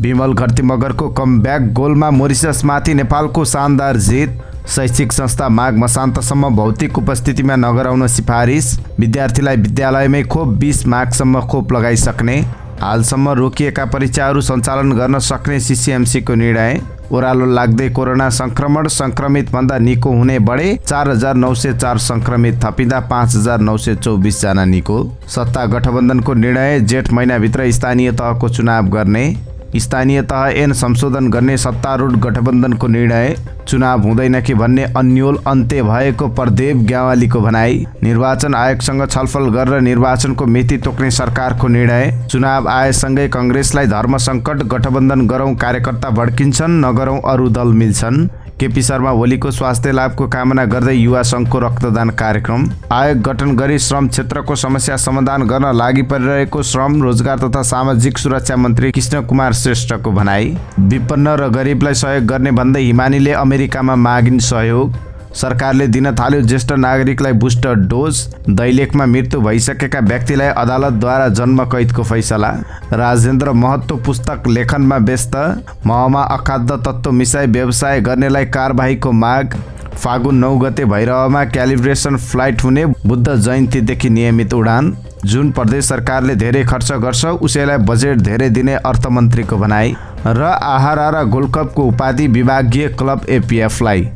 विमल घरती मगरको कमब्याक गोलमा मोरिससमाथि नेपालको शानदार जित। शैक्षिक संस्था माघ मसान्तसम्म भौतिक उपस्थितिमा नगराउन सिफारिस। विद्यार्थीलाई विद्यालयमै खोप 20 माघसम्म खोप लगाइसक्ने। हालसम्म रोकिएका परीक्षाहरू सञ्चालन गर्न सक्ने सीसीएमसीको निर्णय। ओह्रालो लाग्दै कोरोना संक्रमण, संक्रमितभन्दा निको हुने बढे। 4904 संक्रमित थपिँदा 5924 जना निको। सत्ता गठबन्धनको निर्णय, जेठ महिनाभित्र स्थानीय तहको चुनाव गर्ने। स्थानीय तह ऐन संशोधन गर्ने सत्तारूढ गठबन्धनको निर्णय। चुनाव हुँदैन कि भन्ने अन्यल अन्त्य भएको प्रदेव ग्यावालीको भनाई। निर्वाचन आयोगसँग छलफल गरेर निर्वाचनको मिति तोक्ने सरकारको निर्णय। चुनाव आएसँगै कांग्रेसलाई धर्म सङ्कट, गठबन्धन गरौँ कार्यकर्ता भड्किन्छन्, नगरौँ अरू दल मिल्छन्। केपी शर्मा ओलीको स्वास्थ्य लाभको कामना गर्दै युवा सङ्घको रक्तदान कार्यक्रम। आयोग गठन गरी श्रम क्षेत्रको समस्या समाधान गर्न लागि परिरहेको श्रम, रोजगार तथा सामाजिक सुरक्षा मन्त्री कृष्ण कुमार श्रेष्ठको भनाई। विपन्न र गरिबलाई सहयोग गर्ने भन्दै हिमानीले अमेरिकामा मागिन् सहयोग। सरकारले दिन थाल्यो ज्येष्ठ नागरिकलाई बुस्टर डोज। दैलेखमा मृत्यु भइसकेका व्यक्तिलाई अदालतद्वारा जन्म कैदको फैसला। राजेन्द्र महतो पुस्तक लेखनमा व्यस्त। महमा अखाद्य तत्त्व मिसाई व्यवसाय गर्नेलाई कारबाहीको माग। फागुन 9 गते भैरवमा क्यालिब्रेसन फ्लाइट हुने। बुद्ध जयन्तीदेखि नियमित उडान। जुन प्रदेश सरकारले धेरै खर्च गर्छ उसैलाई बजेट धेरै दिने अर्थमन्त्रीको भनाई। र आहारा र गोल्डकपको उपाधि विभागीय क्लब एपीएफलाई।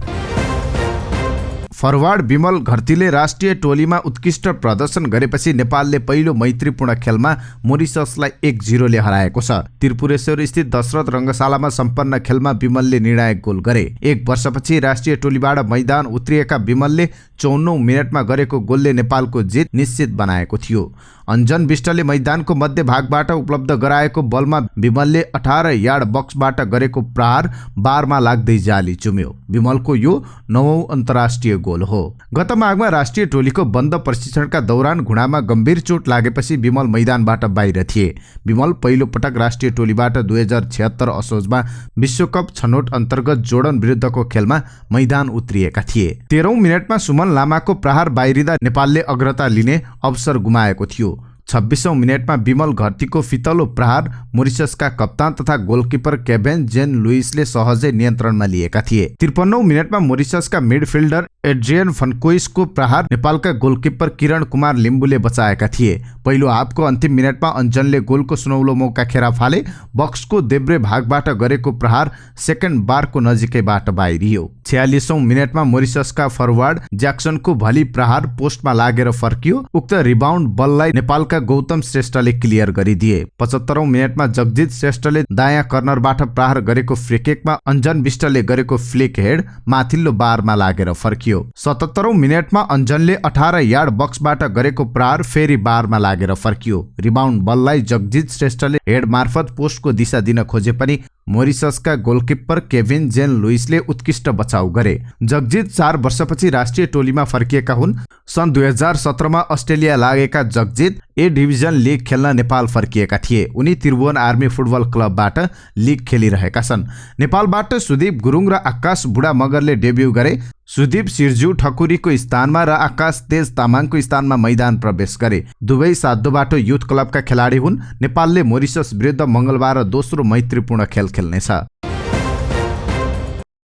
फरवार्ड विमल घरतीले राष्ट्रिय टोलीमा उत्कृष्ट प्रदर्शन गरेपछि नेपालले पहिलो मैत्रीपूर्ण खेलमा मोरिससलाई 1-0 ले हराएको छ। त्रिपुरेश्वर स्थित दशरथ रङ्गशालामा सम्पन्न खेलमा विमलले निर्णायक गोल गरे। 1 वर्षपछि राष्ट्रिय टोलीबाट मैदान उत्रिएका विमलले 54औं मिनेटमा गरेको गोलले नेपालको जित निश्चित बनाएको थियो। अन्जन विष्टले मैदानको मध्य भागबाट उपलब्ध गराएको बलमा विमलले 18 यार्ड बक्सबाट गरेको प्रहार बारमा लाग्दै जाली चुम्यो। विमलको यो 9औं अन्तर्राष्ट्रिय गोल हो। गत माघमा राष्ट्रिय टोलीको बन्द प्रशिक्षणका दौरान घुँडामा गम्भीर चोट लागेपछि विमल मैदानबाट बाहिर थिए। विमल पहिलो पटक राष्ट्रिय टोलीबाट 2076 असोजमा विश्वकप छनौट अन्तर्गत जोर्डन विरुद्धको खेलमा मैदान उत्रिएका थिए। 13औं मिनेटमा सुमन लामाको प्रहार बाहिरिँदा नेपालले अग्रता लिने अवसर गुमाएको थियो। 26औं मिनेटमा विमल घरतीको फितलो प्रहार मोरिससका कप्तान तथा गोलकिपर केभिन जेन लुइसले सहजै नियन्त्रणमा लिएका थिए। 53औं मिनेटमा मोरिससका मिडफिल्डर एड्रियन फन्कोइसको प्रहार नेपालका गोलकिपर किरण कुमार लिम्बुले बचाएका थिए। पहिलो हाफको अन्तिम मिनेटमा अन्जनले गोलको सुनौलो मौका खेरा फाले। बक्सको देब्रे भागबाट गरेको प्रहार सेकेन्ड बारको नजिकैबाट बाहिरियो। 46औं मिनेटमा मोरिससका फरवार्ड ज्याक्सनको भली प्रहार पोस्टमा लागेर फर्कियो। उक्त रिबाउन्ड बललाई नेपालका गौतम श्रेष्ठले क्लियर गरिदिए। 75औं मिनेटमा जगजित श्रेष्ठले दायाँ कर्नरबाट प्रहार गरेको फ्रीकिकमा अन्जन विष्टले गरेको फ्लिक हेड माथिल्लो बारमा लागेर फर्कियो। 77औं मिनेटमा अन्जनले 18 यार्ड बक्सबाट गरेको प्रहार फेरि बारमा लागेर फर्कियो। रिबाउन्ड बललाई जगजित श्रेष्ठले हेड मार्फत पोस्टको दिशा दिन खोजे पनि मोरिससका गोलकिपर केभिन जेन लुइसले उत्कृष्ट बचाउ गरे। जगजित 4 वर्षपछि राष्ट्रिय टोलीमा फर्किएका हुन्। सन् 2017मा अस्ट्रेलिया लागेका जगजित ए डिभिजन लिग खेल्न नेपाल फर्किएका थिए। उनी त्रिभुवन आर्मी फुटबल क्लबबाट लिग खेलिरहेका छन्। नेपालबाट सुदीप गुरुङ र आकाश बुढा मगरले डेब्यू गरे। सुदीप सिर्जु ठकुरीको स्थानमा र आकाश तेज तामाङको स्थानमा मैदान प्रवेश गरे। दुवै साधोबाटो युथ क्लबका खेलाडी हुन्। नेपालले मोरिसस विरुद्ध मंगलबार दोस्रो मैत्रीपूर्ण खेल खेल्नेछ।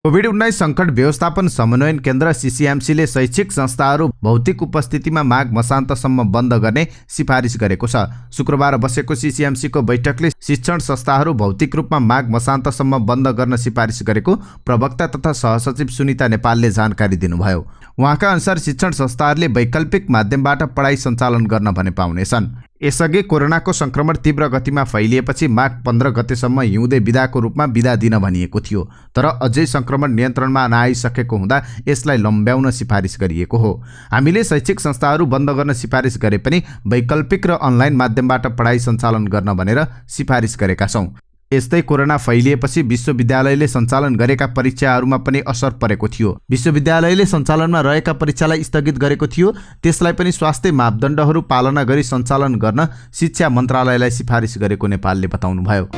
कोभिड-19 संकट व्यवस्थापन समन्वयन केन्द्र सीसीएमसीले शैक्षिक संस्थाहरू भौतिक उपस्थितिमा माघ मसान्तसम्म बन्द गर्ने सिफारिस गरेको छ। शुक्रबार बसेको सीसीएमसीको बैठकले शिक्षण संस्थाहरू भौतिक रूपमा माघ मसान्तसम्म बन्द गर्न सिफारिस गरेको प्रवक्ता तथा सहसचिव सुनिता नेपालले जानकारी दिनुभयो। उहाँका अनुसार शिक्षण संस्थाहरूले वैकल्पिक माध्यमबाट पढाइ सञ्चालन गर्न भने पाउनेछन्। यसअघि कोरोनाको संक्रमण तीव्र गतिमा फैलिएपछि माघ 15 गतेसम्म हिउँदे बिदाको रूपमा बिदा दिन भनिएको थियो। तर अझै संक्रमण नियन्त्रणमा नआइसकेको हुँदा यसलाई लम्ब्याउन सिफारिस गरिएको हो। हामीले शैक्षिक संस्थाहरू बन्द गर्न सिफारिस गरे पनि वैकल्पिक र अनलाइन माध्यमबाट पढाइ सञ्चालन गर्न भनेर सिफारिस गरेका छौँ। यस्तै कोरोना फैलिएपछि विश्वविद्यालयले सञ्चालन गरेका परीक्षाहरूमा पनि असर परेको थियो। विश्वविद्यालयले सञ्चालनमा रहेका परीक्षालाई स्थगित गरेको थियो। त्यसलाई पनि स्वास्थ्य मापदण्डहरू पालना गरी सञ्चालन गर्न शिक्षा मन्त्रालयलाई सिफारिस गरेको नेपालले बताउनुभयो।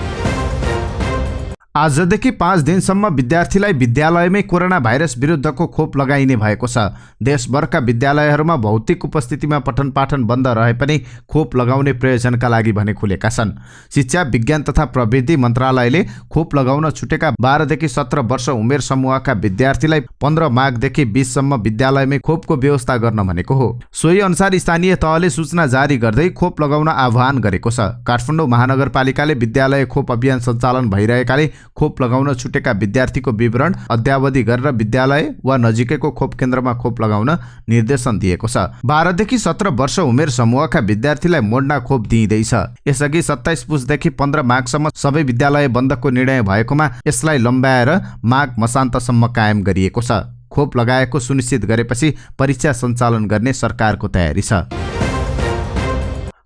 आजदेखि 5 दिनसम्म विद्यार्थीलाई विद्यालयमै कोरोना भाइरस विरुद्धको खोप लगाइने भएको छ। देशभरका विद्यालयहरूमा भौतिक उपस्थितिमा पठन पाठन बन्द रहे पनि खोप लगाउने प्रयोजनका लागि भने खुलेका छन्। शिक्षा विज्ञान तथा प्रविधि मन्त्रालयले खोप लगाउन छुटेका 12 देखि 17 वर्ष उमेर समूहका विद्यार्थीलाई 15 माघदेखि 20 सम्म विद्यालयमै खोपको व्यवस्था गर्न भनेको हो। सोही अनुसार स्थानीय तहले सूचना जारी गर्दै खोप लगाउन आह्वान गरेको छ। काठमाडौँ महानगरपालिकाले विद्यालय खोप अभियान सञ्चालन भइरहेकाले खोप लगाउन छुटेका विद्यार्थीको विवरण अद्यावधि गरेर विद्यालय वा नजिकैको खोप केन्द्रमा खोप लगाउन निर्देशन दिएको छ। 12 देखि 17 वर्ष उमेर समूहका विद्यार्थीलाई मोड्ना खोप दिइँदैछ। यसअघि 27 पुसदेखि 15 माघसम्म सबै विद्यालय बन्दको निर्णय भएकोमा यसलाई लम्ब्याएर माघ मसान्तसम्म कायम गरिएको छ। खोप लगाएको सुनिश्चित गरेपछि परीक्षा सञ्चालन गर्ने सरकारको तयारी छ।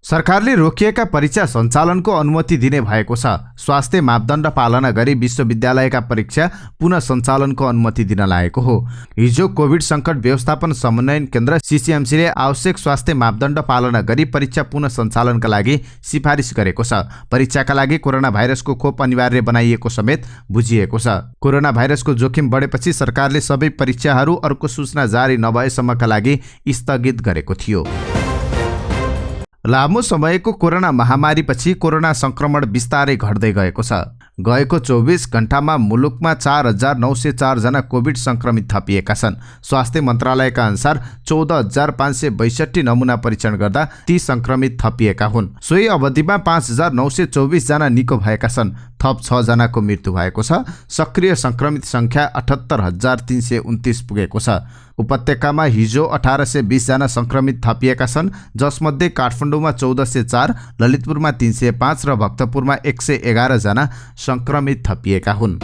सरकारले रोकिएका परीक्षा सञ्चालनको अनुमति दिने भएको छ। स्वास्थ्य मापदण्ड पालना गरी विश्वविद्यालयका परीक्षा पुनः सञ्चालनको अनुमति दिन लागेको हो। हिजो कोभिड सङ्कट व्यवस्थापन समन्वयन केन्द्र सीसीएमसीले आवश्यक स्वास्थ्य मापदण्ड पालना गरी परीक्षा पुनः सञ्चालनका लागि सिफारिस गरेको छ। परीक्षाका लागि कोरोना भाइरसको खोप अनिवार्य बनाइएको समेत बुझिएको छ। कोरोना भाइरसको जोखिम बढेपछि सरकारले सबै परीक्षाहरू अर्को सूचना जारी नभएसम्मका लागि स्थगित गरेको थियो। लामो समयको कोरोना महामारीपछि कोरोना संक्रमण बिस्तारै घट्दै गएको छ। गएको 24 घण्टामा मुलुकमा 4,904 जना कोभिड संक्रमित थपिएका छन्। स्वास्थ्य मन्त्रालयका अनुसार 14,562 नमुना परीक्षण गर्दा ती संक्रमित थपिएका हुन्। सोही अवधिमा 5,924 जना निको भएका छन्। थप 6 जनाको मृत्यु भएको छ। सक्रिय संक्रमित संख्या 78,329 पुगेको छ। उपत्यकामा हिजो 1,820 जना संक्रमित थपिएका छन्, जसमध्ये काठमाडौँमा 1,404, ललितपुरमा 305 र भक्तपुरमा 111 जना संक्रमित थपिएका हुन्।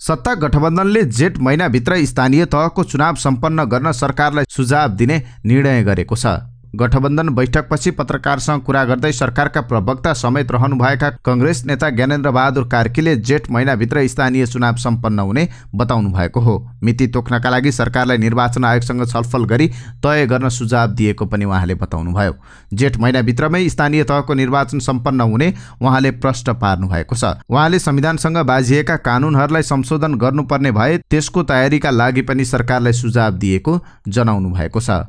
सत्ता गठबन्धनले जेठ महिनाभित्र स्थानीय तहको चुनाव सम्पन्न गर्न सरकारलाई सुझाव दिने निर्णय गरेको छ। गठबन्धन बैठकपछि पत्रकारसँग कुरा गर्दै सरकारका प्रवक्ता समेत रहनुभएका कांग्रेस नेता ज्ञानेन्द्र बहादुर कार्कीले जेठ महिनाभित्र स्थानीय चुनाव सम्पन्न हुने बताउनु भएको हो। मिति तोक्नका लागि सरकारलाई निर्वाचन आयोगसँग छलफल गरी तय गर्न सुझाव दिएको पनि उहाँले बताउनुभयो। जेठ महिनाभित्रमै स्थानीय तहको निर्वाचन सम्पन्न हुने उहाँले प्रश्न पार्नु भएको छ। उहाँले संविधानसँग बाझिएका कानुनहरूलाई संशोधन गर्नुपर्ने भए त्यसको तयारीका लागि पनि सरकारलाई सुझाव दिएको जनाउनु भएको छ।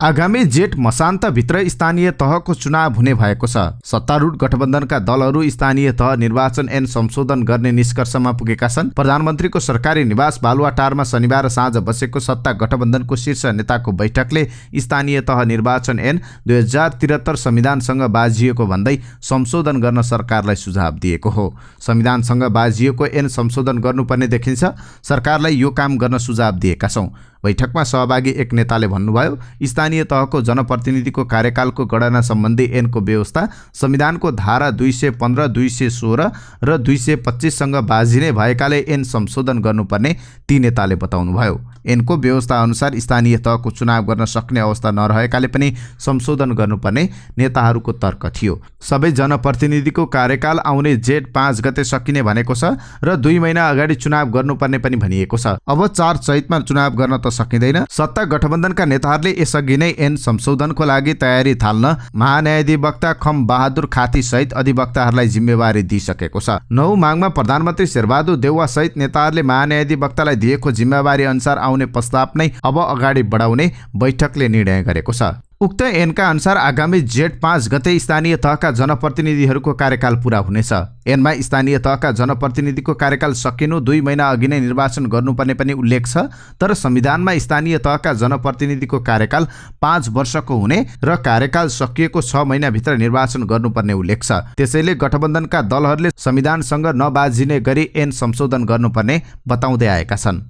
आगामी जेठ मसान्तभित्र स्थानीय तहको चुनाव हुने भएको छ। सत्तारूढ गठबन्धनका दलहरू स्थानीय तह निर्वाचन ऐन संशोधन गर्ने निष्कर्षमा पुगेका छन्। प्रधानमन्त्रीको सरकारी निवास बालुवाटारमा शनिबार साँझ बसेको सत्ता गठबन्धनको शीर्ष नेताको बैठकले स्थानीय तह निर्वाचन ऐन 2073 संविधानसँग बाझिएको भन्दै संशोधन गर्न सरकारलाई सुझाव दिएको हो। संविधानसँग बाझिएको ऐन संशोधन गर्नुपर्ने देखिन्छ। सरकारलाई यो काम गर्न सुझाव दिएका छौँ। बैठकमा सहभागी एक नेताले भन्नुभयो, स्थानीय तहको जनप्रतिनिधिको कार्यकालको गणना सम्बन्धी ऐनको व्यवस्था संविधानको धारा 215, 216 र 225 सँग बाझिने भएकाले ऐन संशोधन गर्नुपर्ने ती नेताले बताउनुभयो। ऐनको व्यवस्था अनुसार स्थानीय तहको चुनाव गर्न सक्ने अवस्था नरहेकाले पनि संशोधन गर्नुपर्ने नेताहरूको तर्क थियो। सबै जनप्रतिनिधिको कार्यकाल आउने जेठ 5 गते सकिने भनेको छ र 2 महिना अगाडि चुनाव गर्नुपर्ने पनि भनिएको छ। अब 4 चैतमा चुनाव गर्न त सकिँदैन। सत्ता गठबन्धनका नेताहरूले यसअघि नै ऐन संशोधनको लागि तयारी थाल्न महान्यायाधिवक्ता खम बहादुर खाती सहित अधिवक्ताहरूलाई जिम्मेवारी दिइसकेको छ। 9 माघमा प्रधानमन्त्री शेरबहादुर देउवा सहित नेताहरूले महान्यायाधिवक्तालाई दिएको जिम्मेवारी अनुसार आउने प्रस्ताव नै अब अगाडि बढाउने बैठकले निर्णय गरेको छ। उक्त ऐनका अनुसार आगामी जेठ 5 गते स्थानीय तहका जनप्रतिनिधिहरूको कार्यकाल पूरा हुनेछ। ऐनमा स्थानीय तहका जनप्रतिनिधिको कार्यकाल सकिनु 2 महिना अघि नै निर्वाचन गर्नुपर्ने पनि उल्लेख छ। तर संविधानमा स्थानीय तहका जनप्रतिनिधिको कार्यकाल 5 वर्षको हुने र कार्यकाल सकिएको 6 महिनाभित्र निर्वाचन गर्नुपर्ने उल्लेख छ। त्यसैले गठबन्धनका दलहरूले संविधानसँग नबाझिने गरी ऐन संशोधन गर्नुपर्ने बताउँदै आएका छन्।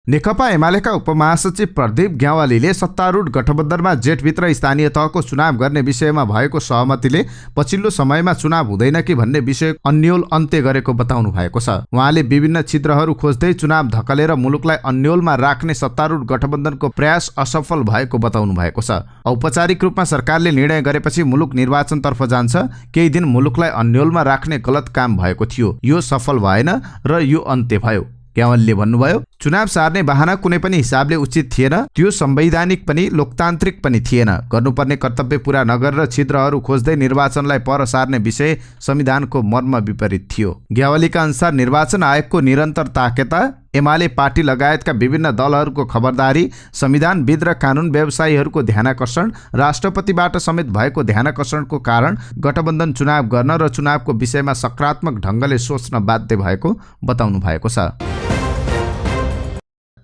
नेकपा एमालेका उपमहासचिव प्रदीप ग्यावालीले सत्तारूढ गठबन्धनमा जेठभित्र स्थानीय तहको चुनाव गर्ने विषयमा भएको सहमतिले पछिल्लो समयमा चुनाव हुँदैन कि भन्ने विषय अन्यल अन्त्य गरेको बताउनु भएको छ। उहाँले विभिन्न छिद्रहरू खोज्दै चुनाव धकलेर मुलुकलाई अन्यलमा राख्ने सत्तारूढ गठबन्धनको प्रयास असफल भएको बताउनु भएको छ। औपचारिक रूपमा सरकारले निर्णय गरेपछि मुलुक निर्वाचनतर्फ जान्छ। केही दिन मुलुकलाई अन्यलमा राख्ने गलत काम भएको थियो। यो सफल भएन र यो अन्त्य भयो। ग्यावालीले भन्नुभयो, चुनाव सार्ने बहाना कुनै पनि हिसाबले उचित थिएन, त्यो संवैधानिक पनि लोकतान्त्रिक पनि थिएन। गर्नुपर्ने कर्तव्य पूरा नगरेर छिद्रहरू खोज्दै निर्वाचनलाई पर सार्ने विषय संविधानको मर्म विपरीत थियो। ग्यावालीका अनुसार निर्वाचन आयोगको निरन्तर ताकेता, एमाले पार्टी लगायतका विभिन्न दलहरूको खबरदारी, संविधानविद र कानुन व्यवसायीहरूको ध्यानाकर्षण, राष्ट्रपतिबाट समेत भएको ध्यानाकर्षणको कारण गठबन्धन चुनाव गर्न र चुनावको विषयमा सकारात्मक ढङ्गले सोच्न बाध्य भएको बताउनु भएको छ।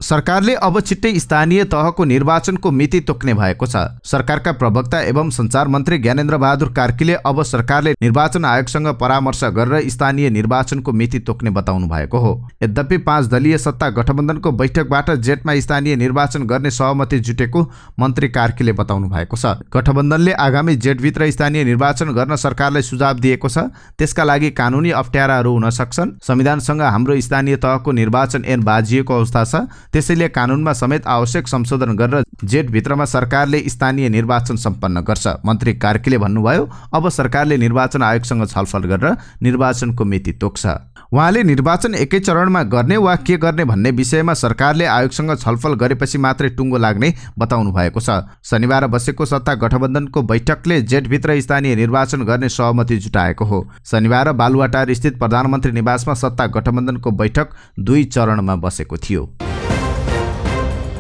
सरकारले अब छिट्टै स्थानीय तहको निर्वाचनको मिति तोक्ने भएको छ। सरकारका प्रवक्ता एवं सञ्चार मन्त्री ज्ञानेन्द्र बहादुर कार्कीले अब सरकारले निर्वाचन आयोगसँग परामर्श गरेर स्थानीय निर्वाचनको मिति तोक्ने बताउनु भएको हो। यद्यपि 5 दलीय सत्ता गठबन्धनको बैठकबाट जेठमा स्थानीय निर्वाचन गर्ने सहमति जुटेको मन्त्री कार्कीले बताउनु भएको छ। गठबन्धनले आगामी जेठभित्र स्थानीय निर्वाचन गर्न सरकारलाई सुझाव दिएको छ। त्यसका लागि कानुनी अप्ठ्याराहरू हुन सक्छन्। संविधानसँग हाम्रो स्थानीय तहको निर्वाचन ऐन बाजिएको अवस्था छ। त्यसैले कानुनमा समेत आवश्यक संशोधन गरेर जेठभित्रमा सरकारले स्थानीय निर्वाचन सम्पन्न गर्छ। मन्त्री कार्कीले भन्नुभयो, अब सरकारले निर्वाचन आयोगसँग छलफल गरेर निर्वाचनको मिति तोक्छ। उहाँले निर्वाचन एकै चरणमा गर्ने वा के गर्ने भन्ने विषयमा सरकारले आयोगसँग छलफल गरेपछि मात्रै टुङ्गो लाग्ने बताउनु भएको छ। शनिबार बसेको सत्ता गठबन्धनको बैठकले जेठभित्र स्थानीय निर्वाचन गर्ने सहमति जुटाएको हो। शनिबार बालुवाटार स्थित प्रधानमन्त्री निवासमा सत्ता गठबन्धनको बैठक 2 चरणमा बसेको थियो।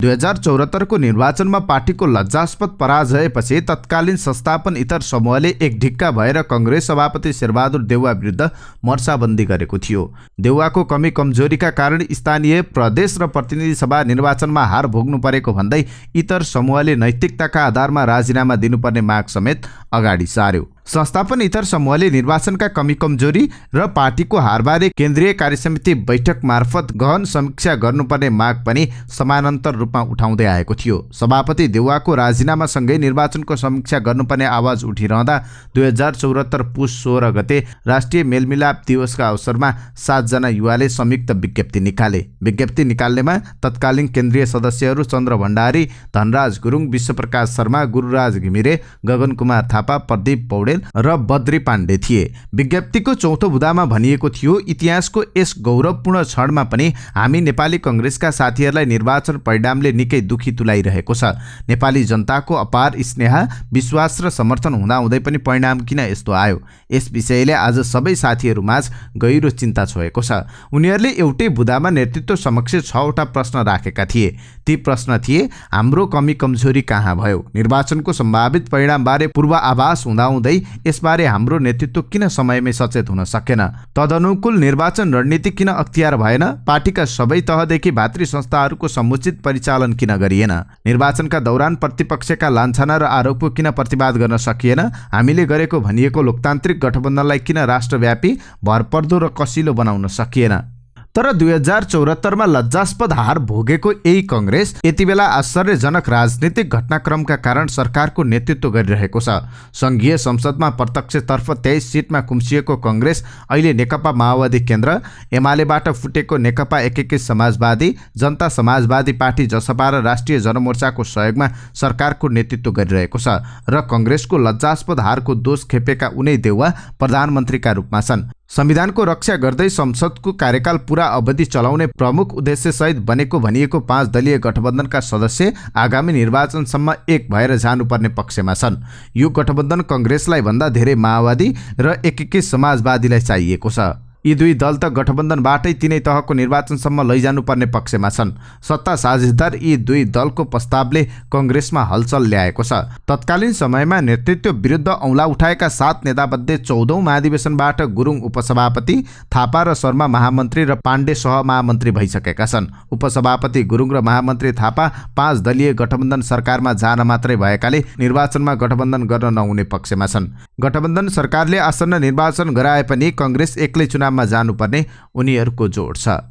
2074 को निर्वाचनमा पार्टीको लज्जास्पद पराजयपछि तत्कालीन संस्थापन इतर समूहले एक ढिक्का भएर कांग्रेस सभापति शेरबहादुर देउवा विरुद्ध मोर्चाबन्दी गरेको थियो। देउवाको कमी कमजोरीका कारण स्थानीय, प्रदेश र प्रतिनिधि सभा निर्वाचनमा हार भोग्नु परेको भन्दै इतर समूहले नैतिकताका आधारमा राजीनामा दिनुपर्ने माग समेत अगाडि सार्यो। संस्थापन इतर समूहले निर्वाचनका कमी कमजोरी र पार्टीको हारबारे केन्द्रीय कार्यसमिति बैठक मार्फत गहन समीक्षा गर्नुपर्ने माग पनि समानान्तर रूपमा उठाउँदै आएको थियो। सभापति देउवाको राजीनामासँगै निर्वाचनको समीक्षा गर्नुपर्ने आवाज उठिरहँदा 2074 पुस 16 गते राष्ट्रिय मेलमिलाप दिवसका अवसरमा 7 जना युवाले संयुक्त विज्ञप्ति निकाले। विज्ञप्ति निकाल्नेमा तत्कालीन केन्द्रीय सदस्यहरू चन्द्र भण्डारी, धनराज गुरुङ, विश्वप्रकाश शर्मा, गुरुराज घिमिरे, गगन कुमार थापा, प्रदीप पौडेल र बद्री पाण्डे थिए। विज्ञप्तिको चौथो बुँदामा भनिएको थियो, इतिहासको यस गौरवपूर्ण क्षणमा पनि हामी नेपाली कांग्रेसका साथीहरूलाई निर्वाचन परिणामले निकै दुखी तुलाइरहेको छ। नेपाली जनताको अपार स्नेह, विश्वास र समर्थन हुँदाहुँदै पनि परिणाम किन यस्तो आयो? यस विषयले आज सबै साथीहरूमाझ गहिरो चिन्ता छोएको छ। उनीहरूले एउटै बुँदामा नेतृत्व समक्ष 6वटा प्रश्न राखेका थिए। ती प्रश्न थिए, हाम्रो कमी कमजोरी कहाँ भयो? निर्वाचनको सम्भावित परिणामबारे पूर्वाभास हुँदाहुँदै यसबारे हाम्रो नेतृत्व किन समयमै सचेत हुन सकेन? तदनुकूल निर्वाचन रणनीति किन अख्तियार भएन? पार्टीका सबै तहदेखि भातृ संस्थाहरूको समुचित परिचालन किन गरिएन? निर्वाचनका दौरान प्रतिपक्षका लान्छना र आरोपको किन प्रतिवाद गर्न सकिएन? हामीले गरेको भनिएको लोकतान्त्रिक गठबन्धनलाई किन राष्ट्रव्यापी, भरपर्दो र कसिलो बनाउन सकिएन? तर 2074 मा लज्जास्पद हार भोगेको यही कांग्रेस यति बेला आश्चर्यजनक राजनीतिक घटनाक्रमका कारण सरकारको नेतृत्व गरिरहेको छ। संघीय संसदमा प्रत्यक्षतर्फ 23 सिटमा कुम्सिएको कांग्रेस अहिले नेकपा माओवादी केन्द्र, एमालेबाट फुटेको नेकपा एकीकृत समाजवादी, जनता समाजवादी पार्टी जसपा र राष्ट्रिय जनमोर्चाको सहयोगमा सरकारको नेतृत्व गरिरहेको छ र कांग्रेसको लज्जास्पद हारको दोष खेपेका उनै देउवा प्रधानमन्त्रीका रूपमा छन्। संविधानको रक्षा गर्दै संसदको कार्यकाल पूरा अवधि चलाउने प्रमुख उद्देश्यसहित बनेको भनिएको 5 दलीय गठबन्धनका सदस्य आगामी निर्वाचनसम्म एक भएर जानुपर्ने पक्षमा छन्। यो गठबन्धन कांग्रेसलाई भन्दा धेरै माओवादी र एकीकृत समाजवादीलाई चाहिएको छ। यी दुई दल त गठबन्धनबाटै तिनै तहको निर्वाचनसम्म लैजानुपर्ने पक्षमा छन्। सत्ता साझेदार यी दुई दलको प्रस्तावले कांग्रेसमा हलचल ल्याएको छ। तत्कालीन समयमा नेतृत्व विरुद्ध औँला उठाएका 7 नेतामध्ये 14औं महाधिवेशनबाट गुरुङ उपसभापति, थापा र शर्मा महामन्त्री र पाण्डे सहमहामन्त्री भइसकेका छन्। उपसभापति गुरुङ र महामन्त्री थापा 5 दलीय गठबन्धन सरकारमा जान मात्रै भएकाले निर्वाचनमा गठबन्धन गर्न नहुने पक्षमा छन्। गठबन्धन सरकारले आसन्न निर्वाचन गराए पनि कांग्रेस एक्लै चुनाव मा जानुपर्ने उनीहरूको जोड छ।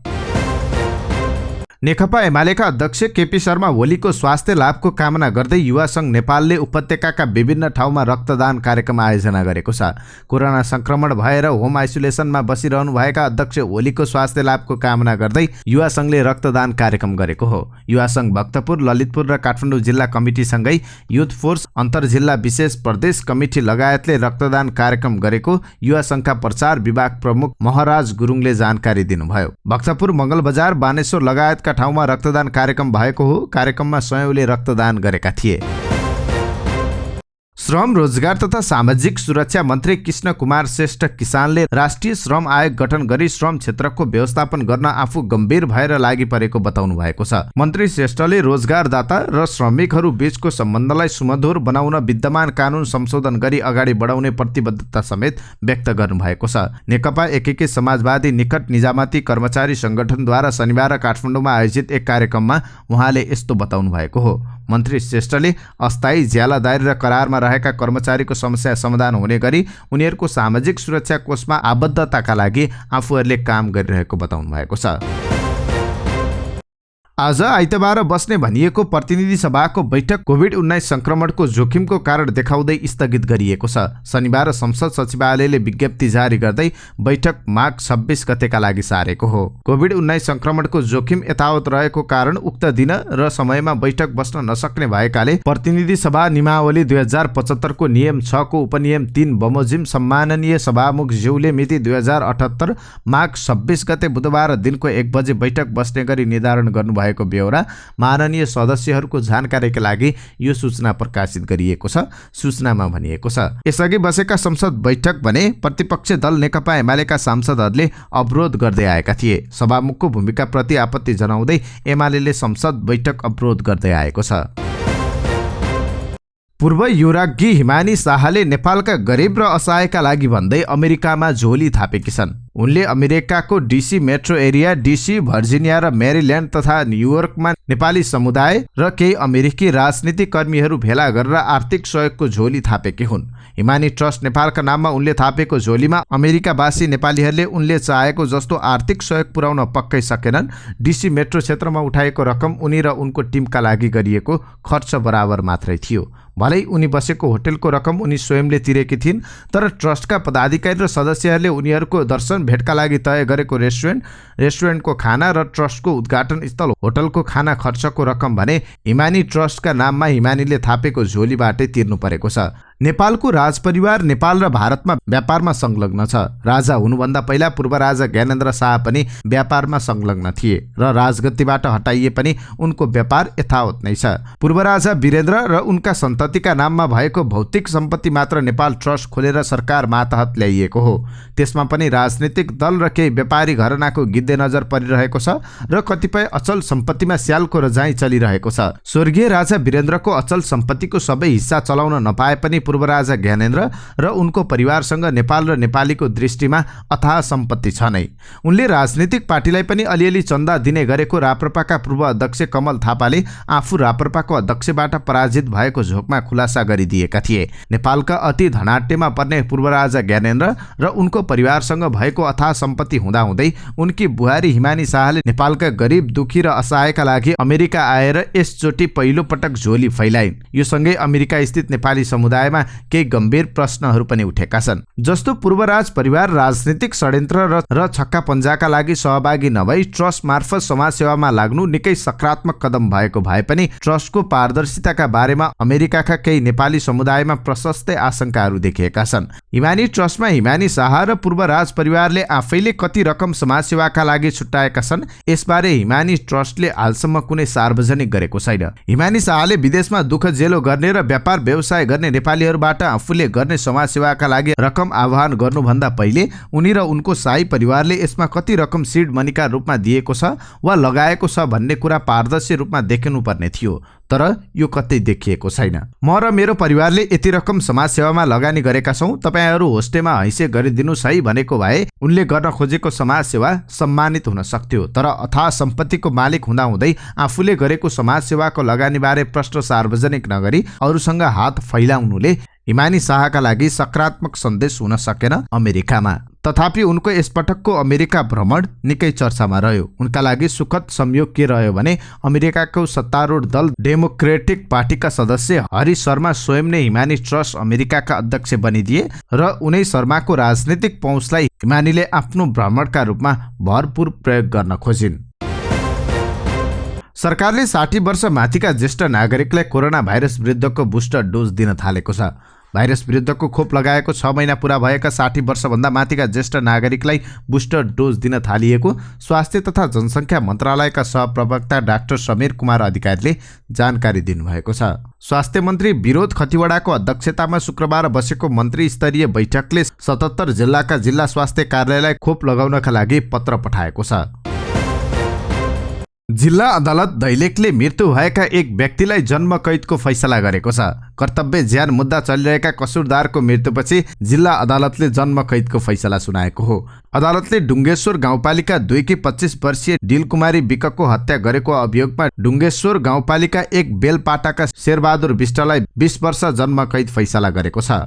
नेकपा एमालेका अध्यक्ष केपी शर्मा ओलीको स्वास्थ्य लाभको कामना गर्दै युवा संघ नेपालले उपत्यकाका विभिन्न ठाउँमा रक्तदान कार्यक्रम आयोजना गरेको छ। कोरोना संक्रमण भएर होम आइसोलेसनमा बसिरहनु भएका अध्यक्ष ओलीको स्वास्थ्य लाभको कामना गर्दै युवा संघले रक्तदान कार्यक्रम गरेको हो। युवा संघ भक्तपुर, ललितपुर र काठमाडौँ जिल्ला कमिटीसँगै युथ फोर्स, अन्तर जिल्ला विशेष प्रदेश कमिटी लगायतले रक्तदान कार्यक्रम गरेको युवा संघका प्रचार विभाग प्रमुख महराज गुरुङले जानकारी दिनुभयो। भक्तपुर, मंगलबजार, बानेश्वर लगायतका रहेका ठाउँमा रक्तदान कार्यक्रम भएको हो। कार्यक्रममा सयौंले रक्तदान गरेका थिए। श्रम रोजगार तथा सामाजिक सुरक्षा मन्त्री कृष्ण कुमार श्रेष्ठ किसानले राष्ट्रिय श्रम आयोग गठन गरी श्रम क्षेत्रको व्यवस्थापन गर्न आफू गम्भीर भएर लागि परेको बताउनु भएको छ। मन्त्री श्रेष्ठले रोजगारदाता र श्रमिकहरू बीचको सम्बन्धलाई सुमधुर बनाउन विद्यमान कानून संशोधन गरी अगाडि बढाउने प्रतिबद्धता समेत व्यक्त गर्नुभएको छ। नेकपा एकीकृत समाजवादी निकट निजामती कर्मचारी संगठनद्वारा शनिबार काठमाडौँमा आयोजित एक कार्यक्रममा उहाँले यस्तो बताउनु भएको हो। मन्त्री श्रेष्ठले अस्थायी ज्यालादारी र करारमा रहेका कर्मचारीको समस्या समाधान हुने गरी उनीहरूको सामाजिक सुरक्षा कोषमा आबद्धताका लागि आफूहरूले काम गरिरहेको बताउनु भएको छ। आज आइतबार बस्ने भनिएको प्रतिनिधि सभाको बैठक कोभिड-19 संक्रमणको जोखिमको कारण देखाउँदै स्थगित गरिएको छ। शनिबार संसद सचिवालयले विज्ञप्ति जारी गर्दै बैठक माघ 26 गतेका लागि सारेको हो। कोभिड-19 संक्रमणको जोखिम यथावत रहेको कारण उक्त दिन र समयमा बैठक बस्न नसक्ने भएकाले प्रतिनिधि सभा नियमावली 2075 को नियम 6 को उपनियम 3 बमोजिम सम्माननीय सभामुख ज्यूले मिति 2078 माघ 26 गते बुधबार दिनको 1 बजे बैठक बस्ने गरी निर्धारण गर्नु भएको ब्यौरा माननीय सदस्यहरूको जानकारीका लागि यो सूचना प्रकाशित गरिएको छ। सूचनामा भनिएको छ, यसअघि बसेका संसद बैठक भने प्रतिपक्षी दल नेकपा एमालेका सांसदहरूले अवरोध गर्दै आएका थिए। सभामुखको भूमिकाप्रति आपत्ति जनाउँदै एमालेले संसद बैठक अवरोध गर्दै आएको छ। पूर्व युवराज्ञी हिमानी शाहले नेपालका गरिब र असहायका लागि भन्दै अमेरिकामा झोली थापेकी छन्। उनले अमेरिकाको DC metro area, DC, Virginia र मेरील्यान्ड तथा न्युयोर्कमा नेपाली समुदाय र केही अमेरिकी राजनीतिक कर्मीहरू भेला गरेर आर्थिक सहयोगको झोली थापेकी हुन्। हिमानी ट्रस्ट नेपालका नाममा उनले थापेको झोलीमा अमेरिकावासी नेपालीहरूले उनले चाहेको जस्तो आर्थिक सहयोग पुर्याउन पक्कै सकेनन्। डीसी मेट्रो क्षेत्रमा उठाएको रकम उनी र उनको टिमका लागि गरिएको खर्च बराबर मात्रै थियो। भलै उनी बसेको होटलको रकम उनी स्वयंले तिरेकी थिइन्, तर ट्रस्टका पदाधिकारी र सदस्यहरूले उनीहरूको दर्शन भेटका लागि तय गरेको रेस्टुरेन्टको खाना र ट्रस्टको उद्घाटन स्थल होटलको खाना खर्चको रकम भने हिमानी ट्रस्टका नाममा हिमानीले थापेको झोलीबाटै तिर्नु परेको छ। नेपालको राजपरिवार नेपाल र भारतमा व्यापारमा संलग्न छ। राजा हुनुभन्दा पहिला पूर्व राजा ज्ञानेन्द्र शाह पनि व्यापारमा संलग्न थिए र राजगद्दीबाट हटाइए पनि उनको व्यापार यथावत नै छ। पूर्व राजा वीरेन्द्र र उनका सन्ततिका नाममा भएको भौतिक सम्पत्ति मात्र नेपाल ट्रस्ट खोलेर सरकार मातहत ल्याइएको हो। त्यसमा पनि राजनीतिक दल र केही व्यापारी घरानाको गिद्धे नजर परिरहेको छ र कतिपय अचल सम्पत्तिमा स्यालको रजाई चलिरहेको छ। स्वर्गीय राजा वीरेन्द्रको अचल सम्पत्तिको सबै हिस्सा चलाउन नपाए पनि पूर्व राजा ज्ञानेन्द्र र उनको परिवारसँग नेपाल र नेपालीको दृष्टिमा अथाह सम्पत्ति छ नै। उनले राजनीतिक पार्टीलाई पनि अलिअलि चन्दा दिने गरेको राप्रपाका पूर्व अध्यक्ष कमल थापाले आफू राप्रपाको अध्यक्षबाट पराजित भएको झोकमा खुलासा गरिदिएका थिए। नेपालका अति धनाढ्यमा पर्ने पूर्व राजा ज्ञानेन्द्र र उनको परिवारसँग भएको अथाह सम्पत्ति हुँदाहुँदै उनकी बुहारी हिमानी शाहले नेपालका गरिब, दुखी र असहायका लागि अमेरिका आएर यसचोटि पहिलो पटक झोली फैलाइन्। यो सँगै अमेरिका स्थित नेपाली समुदायमा केही गम्भीर प्रश्नहरू पनि उठेका छन्, जस्तो पूर्वराज परिवार राजनीतिक षड्यन्त्र र छक्का पञ्जाका लागि सहभागी नभई ट्रस्ट मार्फत समाजसेवामा लाग्नु निकै सकारात्मक कदम भएको भए पनि ट्रस्टको पारदर्शिताका बारेमा अमेरिकाका केही नेपाली समुदायमा प्रशस्तै आशंकाहरू देखिएका छन्। हिमानी ट्रस्टमा हिमानी शाह र पूर्वराज परिवारले आफैले कति रकम समाजसेवाका लागि छुट्याएका छन्, यसबारे हिमानी ट्रस्टले हालसम्म कुनै सार्वजनिक गरेको छैन। हिमानी शाहले विदेशमा दुःख जेलो गर्ने र व्यापार व्यवसाय गर्ने नेपालीहरूबाट आफूले गर्ने समाजसेवाका लागि रकम आह्वान गर्नुभन्दा पहिले उनी र उनको शाही परिवारले यसमा कति रकम सिड मनीका रूपमा दिएको छ वा लगाएको छ भन्ने कुरा पारदर्शी रूपमा देखिनुपर्ने थियो, तर यो कतै देखिएको छैन। म र मेरो परिवारले यति रकम समाजसेवामा लगानी गरेका छौँ, तपाईहरू होस्टेमा हैसे गरिदिनुस् है भनेको भए उनले गर्न खोजेको समाजसेवा सम्मानित हुन सक्थ्यो, तर अथाह सम्पत्तिको मालिक हुँदाहुँदै आफूले गरेको समाजसेवाको लगानीबारे प्रश्न सार्वजनिक नगरी अरूसँग हात फैलाउनुले हिमानी शाहका लागि सकारात्मक सन्देश हुन सकेन अमेरिकामा। तथापि उनको यसपटकको अमेरिका भ्रमण निकै चर्चामा रह्यो। उनका लागि सुखद संयोग के रह्यो भने अमेरिकाको सत्तारूढ दल डेमोक्रेटिक पार्टीका सदस्य हरि शर्मा स्वयं नै हिमानी ट्रस्ट अमेरिकाका अध्यक्ष बनिदिए र उनै शर्माको राजनीतिक पहुँचलाई हिमानीले आफ्नो भ्रमणका रूपमा भरपूर प्रयोग गर्न खोजिन्। सरकारले 60 वर्ष माथिका ज्येष्ठ नागरिकलाई कोरोना भाइरस विरुद्धको बुस्टर डोज दिन थालेको छ। भाइरस विरुद्धको खोप लगाएको 6 महिना पूरा भएका 60 वर्षभन्दा माथिका ज्येष्ठ नागरिकलाई बुस्टर डोज दिन थालिएको स्वास्थ्य तथा जनसङ्ख्या मन्त्रालयका सहप्रवक्ता डाक्टर समीर कुमार अधिकारीले जानकारी दिनुभएको छ। स्वास्थ्य मन्त्री विरोध खतिवडाको अध्यक्षतामा शुक्रबार बसेको मन्त्री स्तरीय बैठकले 77 जिल्लाका जिल्ला स्वास्थ्य कार्यालयलाई खोप लगाउनका लागि पत्र पठाएको छ। जिल्ला अदालत दैलेखले मृत्यु भएका एक व्यक्तिलाई जन्म कैदको फैसला गरेको छ। कर्तव्य ज्यान मुद्दा चलिरहेका कसुरदारको मृत्युपछि जिल्ला अदालतले जन्म कैदको फैसला सुनाएको हो। अदालतले डुङ्गेश्वर गाउँपालिका 2 की 25 वर्षीय डिलकुमारी विकको हत्या गरेको अभियोगमा डुङ्गेश्वर गाउँपालिका 1 बेलपाटाका शेरबहादुर विष्टलाई 20 वर्ष जन्म कैद फैसला गरेको छ।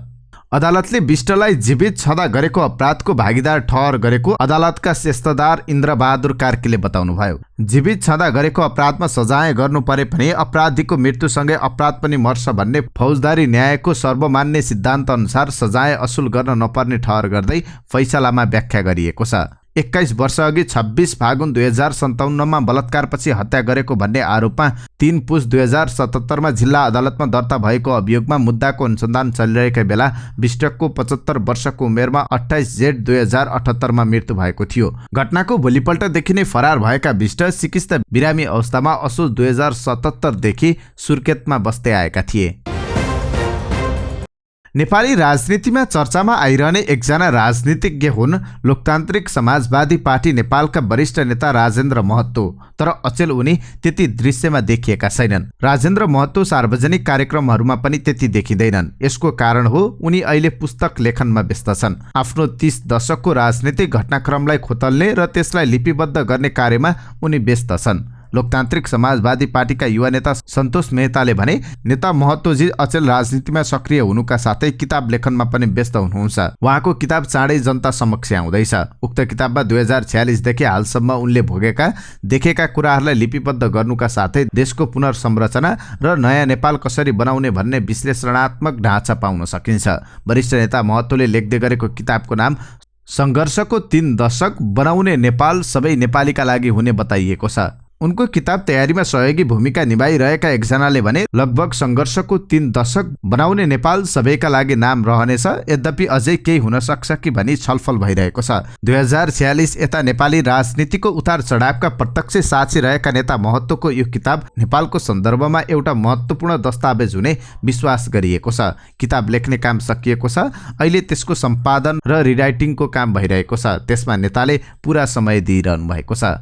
अदालतले विष्टलाई जीवित छँदा गरेको अपराधको भागीदार ठहर गरेको अदालतका सेस्तदार इन्द्रबहादुर कार्कीले बताउनुभयो। जीवित छँदा गरेको अपराधमा सजाय गर्नु परे पनि अपराधीको मृत्युसँगै अपराध पनि मर्छ भन्ने फौजदारी न्यायको सर्वमान्य सिद्धान्त अनुसार सजाय असुल गर्न नपर्ने ठहर गर्दै फैसलामा व्याख्या गरिएको छ। 21 वर्ष अघि 26 फागुन 2057 बलात्कारपछि हत्या गरेको भन्ने आरोपमा 3 पुस 2077 जिल्ला अदालतमा दर्ता भएको अभियोगमा मुद्दाको अनुसन्धान चलिरहेका बेला विष्टको 75 वर्षको उमेरमा 28 जेठ 2078 मृत्यु भएको थियो। घटनाको भोलिपल्टदेखि नै फरार भएका विष्ट सिकिस्त बिरामी अवस्थामा असोज 2077 देखि सुर्खेतमा बस्दै आएका थिए। नेपाली राजनीतिमा चर्चामा आइरहने एकजना राजनीतिज्ञ हुन् लोकतान्त्रिक समाजवादी पार्टी नेपालका वरिष्ठ नेता राजेन्द्र महतो। तर अचेल उनी त्यति दृश्यमा देखिएका छैनन्। राजेन्द्र महतो सार्वजनिक कार्यक्रमहरूमा पनि त्यति देखिँदैनन्। यसको कारण हो उनी अहिले पुस्तक लेखनमा व्यस्त छन्। आफ्नो 30 दशकको राजनीतिक घटनाक्रमलाई खोतल्ने र त्यसलाई लिपिबद्ध गर्ने कार्यमा उनी व्यस्त छन्। लोकतान्त्रिक समाजवादी पार्टीका युवा नेता सन्तोष मेहताले भने नेता महतोजी अचेल राजनीतिमा सक्रिय हुनुका साथै किताब लेखनमा पनि व्यस्त हुनुहुन्छ। उहाँको किताब चाँडै जनता समक्ष आउँदैछ। उक्त किताबमा 2046 देखि हालसम्म उनले भोगेका देखेका कुराहरूलाई लिपिबद्ध गर्नुका साथै देशको पुनर्संरचना र नयाँ नेपाल कसरी बनाउने भन्ने विश्लेषणात्मक ढाँचा पाउन सकिन्छ। वरिष्ठ नेता महतोले लेख्दै गरेको किताबको नाम सङ्घर्षको 3 दशक बनाउने नेपाल सबै नेपालीका लागि हुने बताइएको छ। उनको किताब तयारीमा सहयोगी भूमिका निभाइरहेका एकजनाले भने लगभग सङ्घर्षको 3 दशक बनाउने नेपाल सबैका लागि नाम रहनेछ, यद्यपि अझै केही हुन सक्छ कि भनी छलफल भइरहेको छ। 2046 यता नेपाली राजनीतिको उतार चढावका प्रत्यक्ष साक्षी रहेका नेता महतोको यो किताब नेपालको सन्दर्भमा एउटा महत्त्वपूर्ण दस्तावेज हुने विश्वास गरिएको छ। किताब लेख्ने काम सकिएको छ। अहिले त्यसको सम्पादन र रिराइटिङको काम भइरहेको छ। त्यसमा नेताले पूरा समय दिइरहनु भएको छ।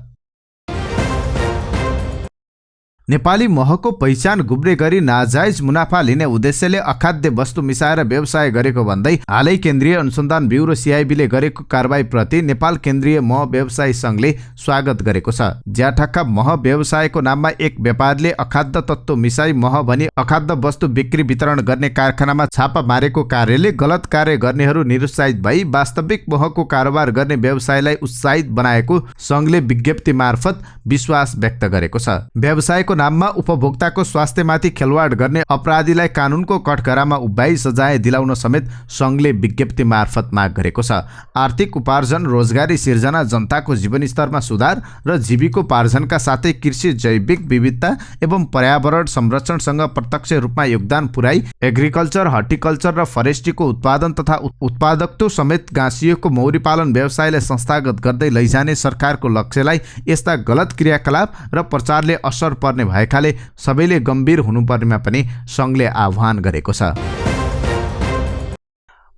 नेपाली महको पहिचान गुब्रे गरी नाजायज मुनाफा लिने उद्देश्यले अखाद्य वस्तु मिसाएर व्यवसाय गरेको भन्दै हालै केन्द्रीय अनुसन्धान ब्युरो सिआइबीले गरेको कारबाहीप्रति नेपाल केन्द्रीय मह व्यवसायी सङ्घले स्वागत गरेको छ। ज्याठक्का मह व्यवसायको नाममा एक व्यापारीले अखाद्य तत्त्व मिसाई मह भनी अखाद्य वस्तु बिक्री वितरण गर्ने कारखानामा छापा मारेको कार्यले गलत कार्य गर्नेहरू निरुत्साहित भई वास्तविक महको कारोबार गर्ने व्यवसायलाई उत्साहित बनाएको सङ्घले विज्ञप्ति मार्फत विश्वास व्यक्त गरेको छ। व्यवसायको नाममा उपभोक्ताको स्वास्थ्यमाथि खेलवाड गर्ने अपराधीलाई कानुनको कठघरामा उभ्याई सजाय दिलाउन समेत सङ्घले विज्ञप्ति मार्फत माग गरेको छ। आर्थिक उपार्जन, रोजगारी सिर्जना, जनताको जीवनस्तरमा सुधार र जीविकोपार्जनका साथै कृषि जैविक विविधता एवं पर्यावरण संरक्षणसँग प्रत्यक्ष रूपमा योगदान पुर्याई एग्रिकल्चर, हर्टिकल्चर र फरेस्ट्रीको उत्पादन तथा उत्पादकत्व समेत गाँसिएको मौरी पालन व्यवसायलाई संस्थागत गर्दै लैजाने सरकारको लक्ष्यलाई यस्ता गलत क्रियाकलाप र प्रचारले असर पर्ने भएकाले सबैले गम्भीर हुनुपर्नेमा पनि सङ्घले आह्वान गरेको छ।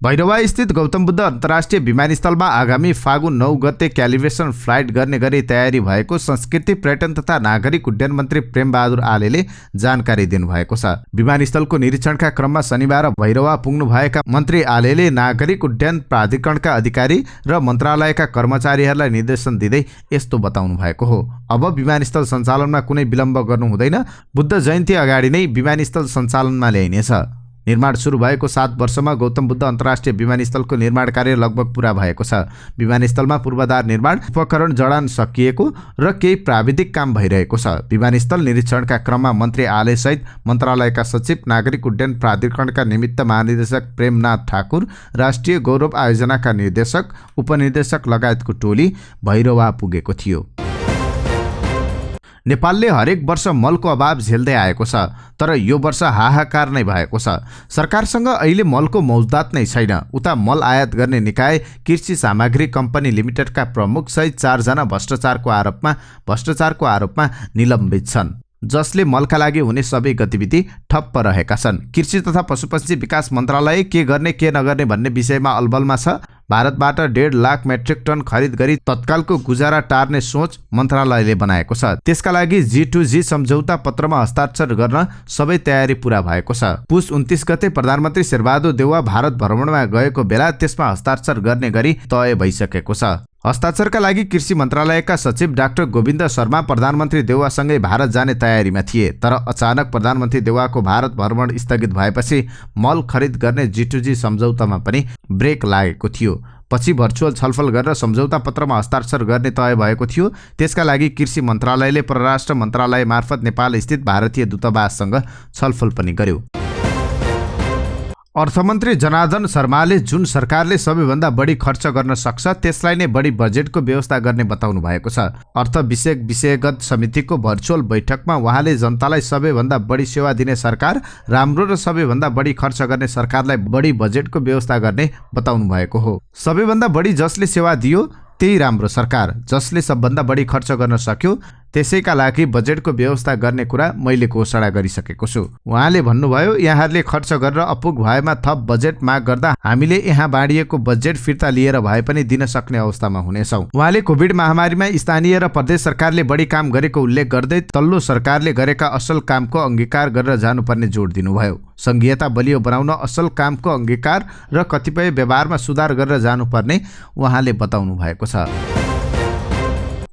भैरवा स्थित गौतम बुद्ध अन्तर्राष्ट्रिय विमानस्थलमा आगामी फागुन 9 गते क्यालिब्रेसन फ्लाइट गर्ने गरी तयारी भएको संस्कृति, पर्यटन तथा नागरिक उड्डयन मन्त्री प्रेमबहादुर आलेले जानकारी दिनुभएको छ। विमानस्थलको निरीक्षणका क्रममा शनिबार भैरवा पुग्नुभएका मन्त्री आलेले नागरिक उड्डयन प्राधिकरणका अधिकारी र मन्त्रालयका कर्मचारीहरूलाई निर्देशन दिँदै यस्तो बताउनु भएको हो। अब विमानस्थल सञ्चालनमा कुनै विलम्ब गर्नु हुँदैन। बुद्ध जयन्ती अगाडि नै विमानस्थल सञ्चालनमा ल्याइनेछ। निर्माण सुरु भएको 7 वर्षमा गौतम बुद्ध अन्तर्राष्ट्रिय विमानस्थलको निर्माण कार्य लगभग पूरा भएको छ। विमानस्थलमा पूर्वाधार निर्माण, उपकरण जडान सकिएको र केही प्राविधिक काम भइरहेको छ। विमानस्थल निरीक्षणका क्रममा मन्त्री आलेसहित मन्त्रालयका सचिव, नागरिक उड्डयन प्राधिकरणका निमित्त महानिर्देशक प्रेमनाथ ठाकुर, राष्ट्रिय गौरव आयोजनाका निर्देशक, उपनिर्देशक लगायतको टोली भैरवा पुगेको थियो। नेपालले हरेक वर्ष मलको अभाव झेल्दै आएको छ, तर यो वर्ष हाहाकार नै भएको छ। सरकारसँग अहिले मलको मौजदात नै छैन। उता मल आयात गर्ने निकाय कृषि सामग्री कम्पनी लिमिटेडका प्रमुख सहित 4 जना भ्रष्टाचारको आरोपमा निलम्बित छन्, जसले मलका लागि हुने सबै गतिविधि ठप्प रहेका छन्। कृषि तथा पशुपक्षी विकास मन्त्रालय के गर्ने के नगर्ने भन्ने विषयमा अलबलमा छ। भारतबाट 1.5 लाख मेट्रिक टन खरिद गरी तत्कालको गुजारा टार्ने सोच मन्त्रालयले बनाएको छ। त्यसका लागि G2G सम्झौता पत्रमा हस्ताक्षर गर्न सबै तयारी पूरा भएको छ। पुस 29 गते प्रधानमन्त्री शेरबहादुर देउवा भारत भ्रमणमा गएको बेला त्यसमा हस्ताक्षर गर्ने गरी तय भइसकेको छ। हस्ताक्षरका लागि कृषि मन्त्रालयका सचिव डाक्टर गोविन्द शर्मा प्रधानमन्त्री देउवासँगै भारत जाने तयारीमा थिए, तर अचानक प्रधानमन्त्री देउवाको भारत भ्रमण स्थगित भएपछि मल खरिद गर्ने G2G सम्झौतामा पनि ब्रेक लागेको थियो। पछि भर्चुअल छलफल गरेर सम्झौता पत्रमा हस्ताक्षर गर्ने तय भएको थियो। त्यसका लागि कृषि मन्त्रालयले परराष्ट्र मन्त्रालय मार्फत नेपाल स्थित भारतीय दूतावाससँग छलफल पनि गर्यो। अर्थमन्त्री जनार्दन शर्माले जुन सरकारले सबैभन्दा बढी खर्च गर्न सक्छ त्यसलाई नै बढी बजेटको व्यवस्था गर्ने बताउनु भएको छ। अर्थ विषयगत समितिको भर्चुअल बैठकमा उहाँले जनतालाई सबैभन्दा बढी सेवा दिने सरकार राम्रो र सबैभन्दा बढी खर्च गर्ने सरकारलाई बढी बजेटको व्यवस्था गर्ने बताउनु भएको हो। सबैभन्दा बढी जसले सेवा दियो त्यही राम्रो सरकार, जसले सबभन्दा बढी खर्च गर्न सक्यो त्यसैका लागि बजेटको व्यवस्था गर्ने कुरा मैले घोषणा गरिसकेको छु। उहाँले भन्नुभयो, यहाँहरूले खर्च गरेर अपुग भएमा थप बजेट माग गर्दा हामीले यहाँ बाँडिएको बजेट फिर्ता लिएर भए पनि दिन सक्ने अवस्थामा हुनेछौँ। उहाँले कोभिड महामारीमा स्थानीय र प्रदेश सरकारले बढी काम गरेको उल्लेख गर्दै तल्लो सरकारले गरेका असल कामको अंगीकार गरेर जानुपर्ने जोड दिनुभयो। संघीयता बलियो बनाउन असल कामको अंगीकार र कतिपय व्यवहारमा सुधार गरेर जानुपर्ने उहाँले बताउनु भएको छ।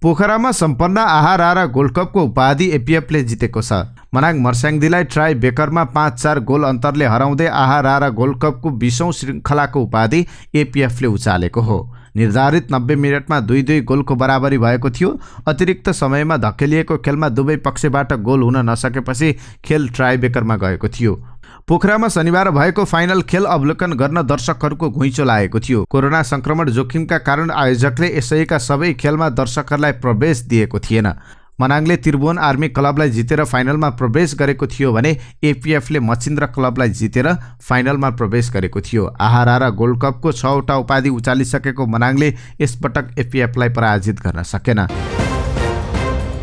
पोखरामा सम्पन्न आहारा गोल्ड कपको उपाधि एपीएफले जितेको छ। मनाङ मर्स्याङदीलाई ट्राई बेकरमा 5-4 गोल अन्तरले हराउँदै आहारा गोल्ड कपको 20औं श्रृङ्खलाको उपाधि एपीएफले उचालेको हो। निर्धारित 90 मिनटमा 2-2 गोलको बराबरी भएको थियो। अतिरिक्त समयमा धकेलिएको खेलमा दुवै पक्षबाट गोल हुन नसकेपछि खेल ट्राई बेकरमा गएको थियो। पोखरामा शनिबार भएको फाइनल खेल अवलोकन गर्न दर्शकहरूको घुइँचो लागेको थियो। कोरोना संक्रमण जोखिमका कारण आयोजकले यसैका सबै खेलमा दर्शकहरूलाई प्रवेश दिएको थिएन। मनाङले त्रिभुवन आर्मी क्लबलाई जितेर फाइनलमा प्रवेश गरेको थियो भने एपीएफले मचिन्द्र क्लबलाई जितेर फाइनलमा प्रवेश गरेको थियो। आहारा गोल्ड कपको 6वटा उपाधि उचालिसकेको मनाङले यसपटक एपीएफलाई पराजित गर्न सकेन।